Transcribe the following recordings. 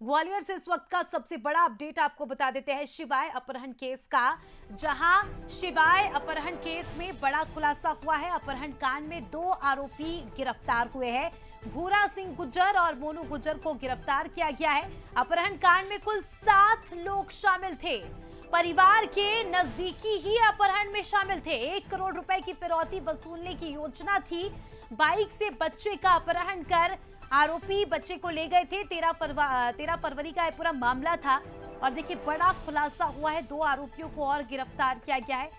ग्वालियर से इस वक्त का सबसे बड़ा अपडेट आपको बता देते हैं शिवाय अपहरण केस का, जहां शिवाय अपहरण केस में बड़ा खुलासा हुआ है। अपहरण कांड में 2 आरोपी गिरफ्तार हुए हैं। भूरा सिंह गुज्जर और मोनू गुज्जर को गिरफ्तार किया गया है। अपहरण कांड में कुल 7 लोग शामिल थे। परिवार के नजदीकी ही अपहरण में शामिल थे। 1 करोड़ रुपए की फिरौती वसूलने की योजना थी। बाइक से बच्चे का अपहरण कर आरोपी बच्चे को ले गए थे। 13 फरवरी का यह पूरा मामला था और देखिए बड़ा खुलासा हुआ है। 2 आरोपियों को और गिरफ्तार किया गया है।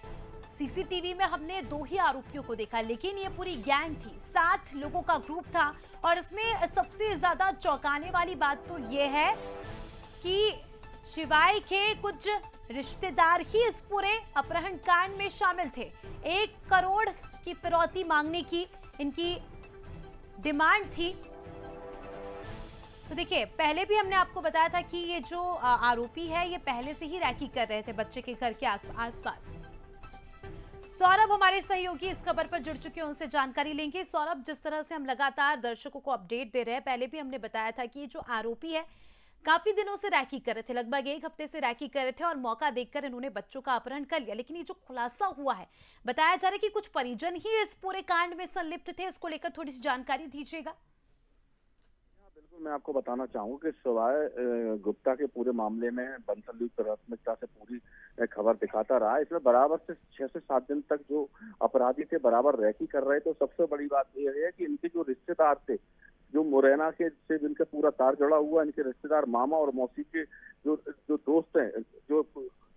सीसीटीवी में हमने 2 ही आरोपियों को देखा, लेकिन ये पूरी गैंग थी। 7 लोगों का ग्रुप था और इसमें सबसे ज्यादा चौंकाने वाली बात तो ये है कि शिवाय के कुछ रिश्तेदार ही इस पूरे अपहरण कांड में शामिल थे। 1 करोड़ की फिरौती मांगने की इनकी डिमांड थी। तो देखिए पहले भी हमने आपको बताया था कि ये जो आरोपी है ये पहले से ही रैकी कर रहे थे बच्चे के घर के आसपास। सौरभ हमारे सहयोगी इस खबर पर जुड़ चुके हैं, उनसे जानकारी लेंगे। सौरभ, जिस तरह से हम लगातार दर्शकों को अपडेट दे रहे हैं, पहले भी हमने बताया था कि ये जो आरोपी है काफी दिनों से रैकी कर रहे थे, लगभग 1 हफ्ते से रैकी कर रहे थे और मौका देखकर इन्होंने बच्चों का अपहरण कर लिया। लेकिन ये जो खुलासा हुआ है, बताया जा रहा है कि कुछ परिजन ही इस पूरे कांड में संलिप्त थे। इसको लेकर थोड़ी सी जानकारी दीजिएगा। बिल्कुल, मैं आपको बताना चाहूंगा कि शिवाय गुप्ता के पूरे मामले में बंसल प्राथमिकता से पूरी खबर दिखाता रहा। इसमें बराबर से 6 से 7 दिन तक जो अपराधी थे बराबर रैकी कर रहे थे। तो सबसे बड़ी बात यह है कि इनके जो रिश्तेदार थे, जो मुरैना के से जिनका पूरा तार जुड़ा हुआ, इनके रिश्तेदार मामा और मौसी के जो जो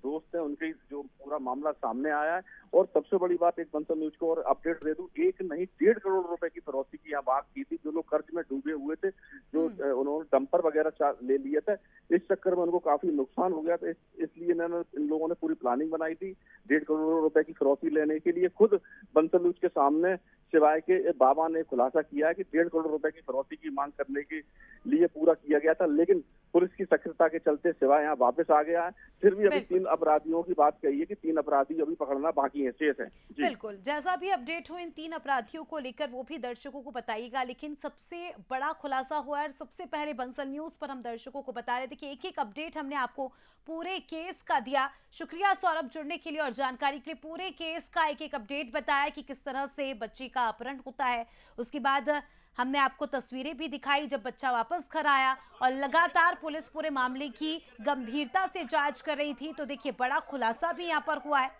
दोस्त हैं उनके जो पूरा मामला सामने आया है। और सबसे बड़ी बात, एक बंसल न्यूज को और अपडेट दे दूं, 1 नहीं 1.5 करोड़ रुपए की फिरौती की यहाँ बात की थी। जो लोग कर्ज में डूबे हुए थे, जो उन्होंने डंपर वगैरह ले लिए थे, इस चक्कर में उनको काफी नुकसान हो गया था। इसलिए इन लोगों ने पूरी प्लानिंग बनाई थी 1.5 करोड़ रुपए की फिरौती लेने के लिए। खुद बंसल न्यूज के सामने शिवाय के बाबा ने खुलासा किया है कि 1.5 करोड़ रुपए की फिरौती की मांग करने के लिए पूरा किया गया था, लेकिन पुलिस की सक्रियता के चलते शिवाय यहाँ वापस आ गया है। फिर भी अभी 3 अपराधियों की बात कही है कि 3 अपराधी अभी पकड़ना बाकी है, शेष है। बिल्कुल, जैसा भी अपडेट हो इन 3 अपराधियों को लेकर वो भी दर्शकों को बताइएगा। लेकिन सबसे बड़ा खुलासा हुआ है और सबसे पहले बंसल न्यूज पर हम दर्शकों को बता रहे थे कि एक-एक अपडेट हमने आपको पूरे केस का दिया। शुक्रिया सौरभ जुड़ने के लिए और जानकारी के लिए। पूरे केस का एक-एक अपडेट बताया कि किस तरह से बच्चे का अपहरण होता है। उसके बाद हमने आपको तस्वीरें भी दिखाई जब बच्चा वापस घर आया और लगातार पुलिस पूरे मामले की गंभीरता से जांच कर रही थी। तो देखिए बड़ा खुलासा भी यहाँ पर हुआ है।